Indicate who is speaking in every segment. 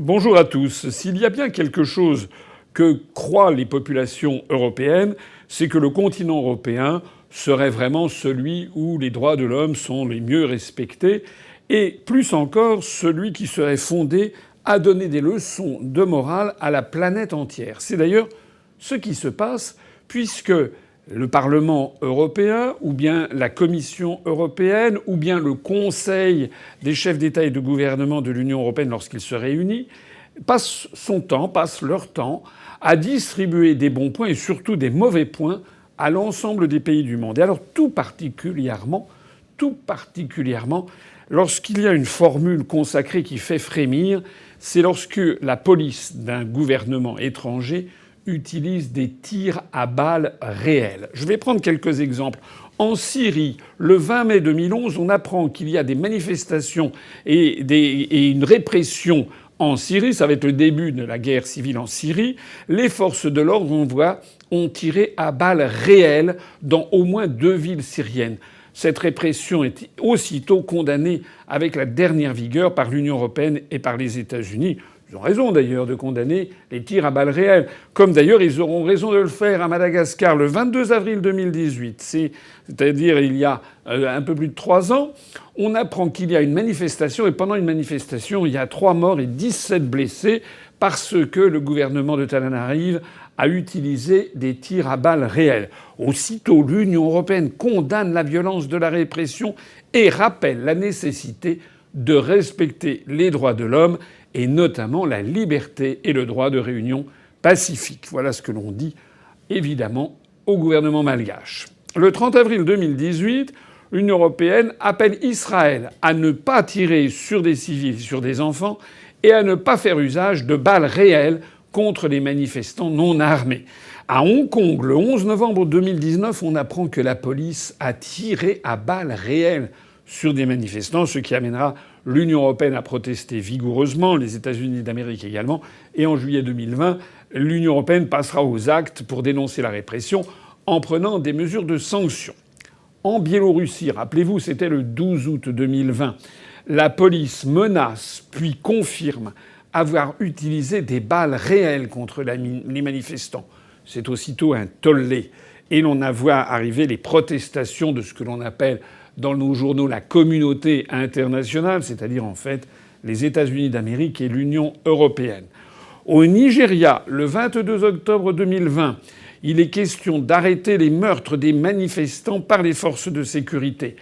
Speaker 1: Bonjour à tous. S'il y a bien quelque chose que croient les populations européennes, c'est que le continent européen serait vraiment celui où les droits de l'homme sont les mieux respectés et plus encore celui qui serait fondé à donner des leçons de morale à la planète entière. C'est d'ailleurs ce qui se passe puisque le Parlement européen, ou bien la Commission européenne, ou bien le Conseil des chefs d'État et de gouvernement de l'Union européenne lorsqu'il se réunit, passe leur temps à distribuer des bons points et surtout des mauvais points à l'ensemble des pays du monde. Et alors tout particulièrement, lorsqu'il y a une formule consacrée qui fait frémir, c'est lorsque la police d'un gouvernement étranger utilise des tirs à balles réelles. Je vais prendre quelques exemples. En Syrie, le 20 mai 2011, on apprend qu'il y a des manifestations et une répression en Syrie. Ça va être le début de la guerre civile en Syrie. Les forces de l'ordre, ont tiré à balles réelles dans au moins 2 villes syriennes. Cette répression est aussitôt condamnée avec la dernière vigueur par l'Union européenne et par les États-Unis. Ils ont raison d'ailleurs de condamner les tirs à balles réelles, comme d'ailleurs ils auront raison de le faire à Madagascar le 22 avril 2018. C'est-à-dire il y a un peu plus de 3 ans, on apprend qu'il y a une manifestation et pendant une manifestation, il y a 3 morts et 17 blessés parce que le gouvernement de Tananarive a utilisé des tirs à balles réelles. Aussitôt, l'Union européenne condamne la violence de la répression et rappelle la nécessité de respecter les droits de l'homme et notamment la liberté et le droit de réunion pacifique. Voilà ce que l'on dit, évidemment, au gouvernement malgache. Le 30 avril 2018, l'Union européenne appelle Israël à ne pas tirer sur des civils, sur des enfants, et à ne pas faire usage de balles réelles contre les manifestants non armés. À Hong Kong, le 11 novembre 2019, on apprend que la police a tiré à balles réelles sur des manifestants, ce qui amènera l'Union européenne à protester vigoureusement, les États-Unis d'Amérique également. Et en juillet 2020, l'Union européenne passera aux actes pour dénoncer la répression en prenant des mesures de sanctions. En Biélorussie, rappelez-vous, c'était le 12 août 2020, la police menace puis confirme avoir utilisé des balles réelles contre les manifestants. C'est aussitôt un tollé. Et l'on a vu arriver les protestations de ce que l'on appelle dans nos journaux la communauté internationale, c'est-à-dire en fait les États-Unis d'Amérique et l'Union européenne. Au Nigeria, le 22 octobre 2020, il est question d'arrêter les meurtres des manifestants par les forces de sécurité.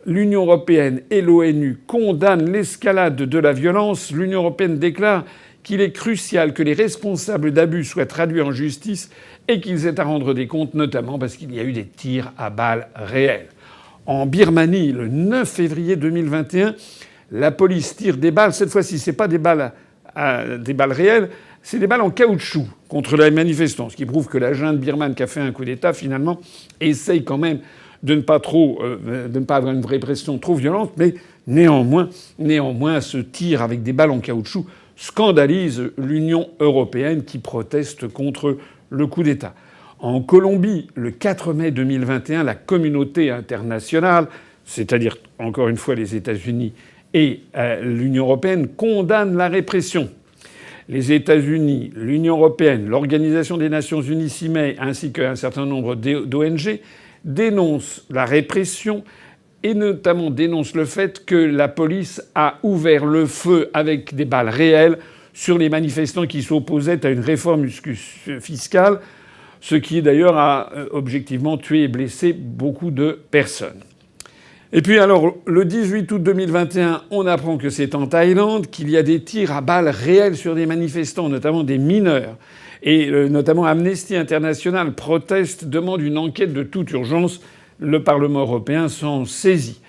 Speaker 1: L'Union européenne et l'ONU condamnent l'escalade de la violence. L'Union européenne déclare qu'il est crucial que les responsables d'abus soient traduits en justice et qu'ils aient à rendre des comptes, notamment parce qu'il y a eu des tirs à balles réelles. En Birmanie, le 9 février 2021, la police tire des balles. Cette fois-ci, c'est pas des balles réelles, c'est des balles en caoutchouc contre les manifestants. Ce qui prouve que la junte birmane qui a fait un coup d'État, finalement, essaye quand même de ne pas avoir une répression trop violente, mais néanmoins, ce tir avec des balles en caoutchouc scandalise l'Union européenne qui proteste contre le coup d'État. En Colombie, le 4 mai 2021, la communauté internationale, c'est-à-dire encore une fois les États-Unis et l'Union européenne, condamnent la répression. Les États-Unis, l'Union européenne, l'Organisation des Nations unies s'y met, ainsi qu'un certain nombre d'ONG, dénoncent la répression et notamment dénoncent le fait que la police a ouvert le feu avec des balles réelles sur les manifestants qui s'opposaient à une réforme fiscale, ce qui d'ailleurs a objectivement tué et blessé beaucoup de personnes. Et puis alors, le 18 août 2021, on apprend que c'est en Thaïlande qu'il y a des tirs à balles réelles sur des manifestants, notamment des mineurs. Et notamment Amnesty International proteste, demande une enquête de toute urgence. Le Parlement européen s'en saisit.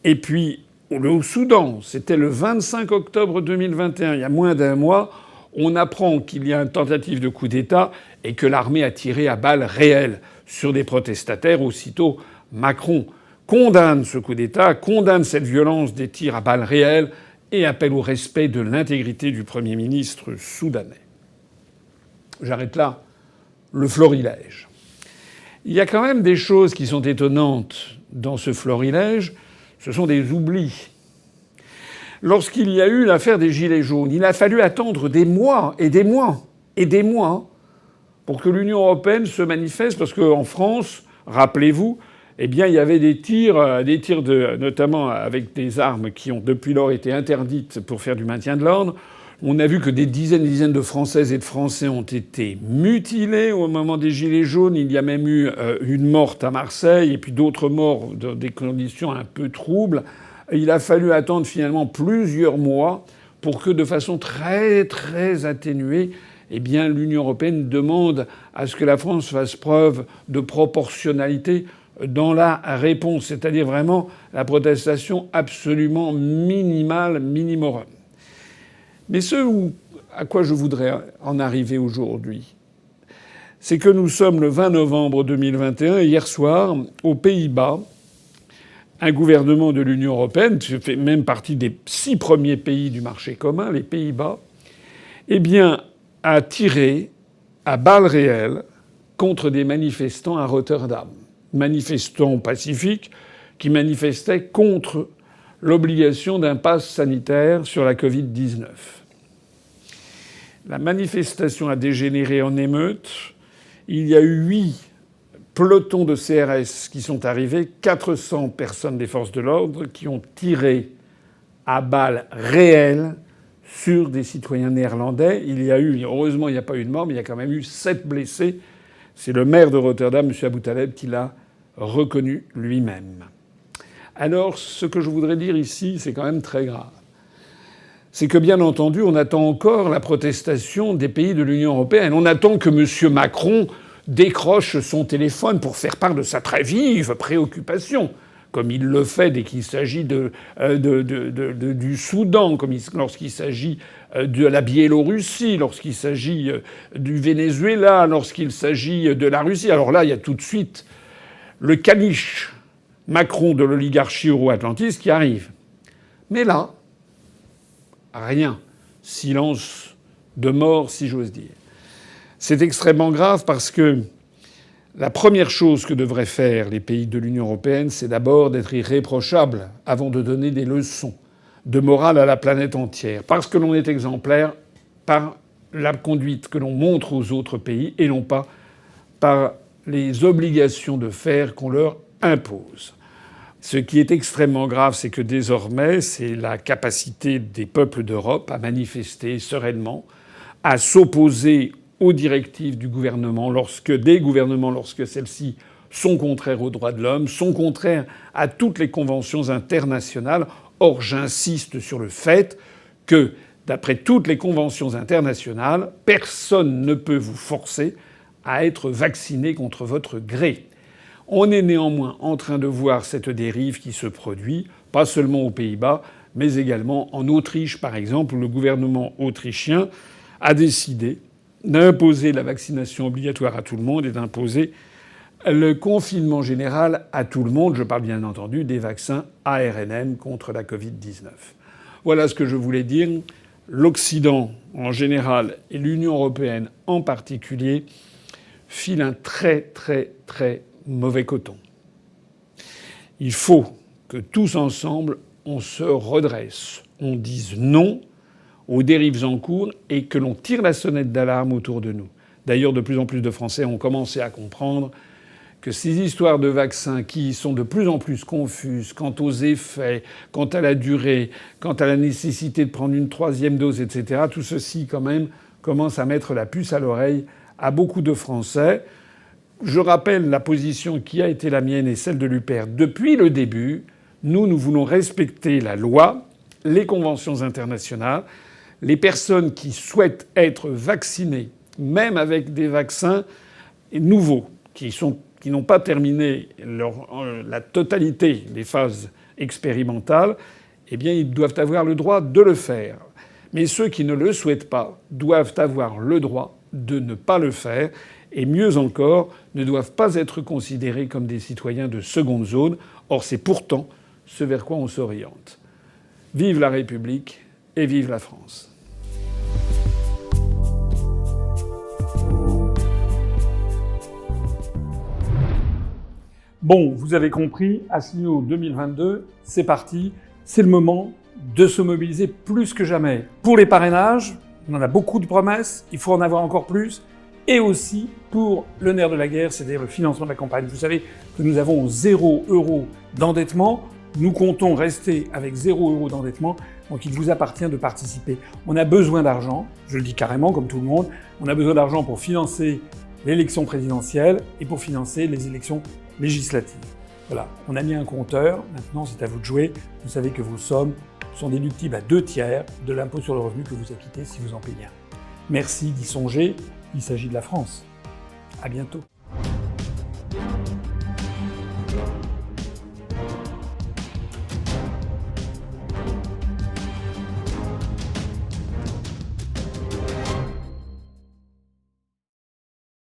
Speaker 1: Et puis, au Soudan, c'était le 25 octobre 2021, il y a moins d'un mois, on apprend qu'il y a une tentative de coup d'État et que l'armée a tiré à balles réelles sur des protestataires. Aussitôt, Macron condamne ce coup d'État, condamne cette violence des tirs à balles réelles et appelle au respect de l'intégrité du Premier ministre soudanais. J'arrête là le florilège. Il y a quand même des choses qui sont étonnantes dans ce florilège. Ce sont des oublis. Lorsqu'il y a eu l'affaire des Gilets jaunes, il a fallu attendre des mois et des mois et des mois pour que l'Union européenne se manifeste, parce qu'en France, rappelez-vous, eh bien, il y avait des tirs notamment avec des armes qui ont depuis lors été interdites pour faire du maintien de l'ordre. On a vu que des dizaines et dizaines de Françaises et de Français ont été mutilés au moment des Gilets jaunes. Il y a même eu une morte à Marseille et puis d'autres morts dans des conditions un peu troubles. Il a fallu attendre finalement plusieurs mois pour que, de façon très très atténuée, eh bien, l'Union européenne demande à ce que la France fasse preuve de proportionnalité dans la réponse, c'est-à-dire vraiment la protestation absolument minimale, minimum. Mais à quoi je voudrais en arriver aujourd'hui, c'est que nous sommes le 20 novembre 2021 et hier soir, aux Pays-Bas, un gouvernement de l'Union européenne, qui fait même partie des 6 premiers pays du marché commun, les Pays-Bas, eh bien, a tiré à balles réelles contre des manifestants à Rotterdam. Manifestants pacifiques qui manifestaient contre l'obligation d'un pass sanitaire sur la Covid-19. La manifestation a dégénéré en émeute. Il y a eu 8 pelotons de CRS qui sont arrivés, 400 personnes des forces de l'ordre qui ont tiré à balles réelles sur des citoyens néerlandais. Heureusement, il n'y a pas eu de mort, mais il y a quand même eu 7 blessés. C'est le maire de Rotterdam, M. Aboutaleb, qui l'a reconnu lui-même. Alors, ce que je voudrais dire ici, c'est quand même très grave. C'est que, bien entendu, on attend encore la protestation des pays de l'Union européenne. On attend que M. Macron décroche son téléphone pour faire part de sa très vive préoccupation, comme il le fait dès qu'il s'agit du Soudan, lorsqu'il s'agit de la Biélorussie, lorsqu'il s'agit du Venezuela, lorsqu'il s'agit de la Russie. Alors là, il y a tout de suite le caniche Macron de l'oligarchie euro-atlantiste qui arrive. Mais là, rien. Silence de mort, si j'ose dire. C'est extrêmement grave parce que la première chose que devraient faire les pays de l'Union européenne, c'est d'abord d'être irréprochables avant de donner des leçons de morale à la planète entière. Parce que l'on est exemplaire par la conduite que l'on montre aux autres pays et non pas par les obligations de faire qu'on leur impose. Ce qui est extrêmement grave, c'est que désormais, c'est la capacité des peuples d'Europe à manifester sereinement, à s'opposer aux directives du gouvernement lorsque celles-ci sont contraires aux droits de l'homme, sont contraires à toutes les conventions internationales. Or, j'insiste sur le fait que, d'après toutes les conventions internationales, personne ne peut vous forcer à être vacciné contre votre gré. On est néanmoins en train de voir cette dérive qui se produit, pas seulement aux Pays-Bas, mais également en Autriche, par exemple, où le gouvernement autrichien a décidé d'imposer la vaccination obligatoire à tout le monde et d'imposer le confinement général à tout le monde. Je parle bien entendu des vaccins ARNM contre la Covid-19. Voilà ce que je voulais dire. L'Occident en général et l'Union européenne en particulier filent un très très très mauvais coton. Il faut que tous ensemble, on se redresse, on dise non aux dérives en cours et que l'on tire la sonnette d'alarme autour de nous. D'ailleurs, de plus en plus de Français ont commencé à comprendre que ces histoires de vaccins qui sont de plus en plus confuses quant aux effets, quant à la durée, quant à la nécessité de prendre une 3e dose, etc., tout ceci, quand même, commence à mettre la puce à l'oreille à beaucoup de Français. Je rappelle la position qui a été la mienne et celle de l'UPR depuis le début. Nous voulons respecter la loi, les conventions internationales. Les personnes qui souhaitent être vaccinées, même avec des vaccins nouveaux, qui n'ont pas terminé la totalité des phases expérimentales, eh bien, ils doivent avoir le droit de le faire. Mais ceux qui ne le souhaitent pas doivent avoir le droit de ne pas le faire. Et mieux encore, ne doivent pas être considérés comme des citoyens de seconde zone. Or, c'est pourtant ce vers quoi on s'oriente. Vive la République et vive la France. Bon, vous avez compris, Asselineau 2022, c'est parti. C'est le moment
Speaker 2: de se mobiliser plus que jamais pour les parrainages. On en a beaucoup de promesses, il faut en avoir encore plus. Et aussi pour le nerf de la guerre, c'est-à-dire le financement de la campagne. Vous savez que nous avons 0 € d'endettement. Nous comptons rester avec 0 € d'endettement. Donc il vous appartient de participer. On a besoin d'argent, je le dis carrément comme tout le monde. On a besoin d'argent pour financer l'élection présidentielle et pour financer les élections législatives. Voilà, on a mis un compteur. Maintenant, c'est à vous de jouer. Vous savez que vos sommes sont déductibles à 2/3 de l'impôt sur le revenu que vous acquittez si vous en payez un. Merci d'y songer. Il s'agit de la France. À bientôt.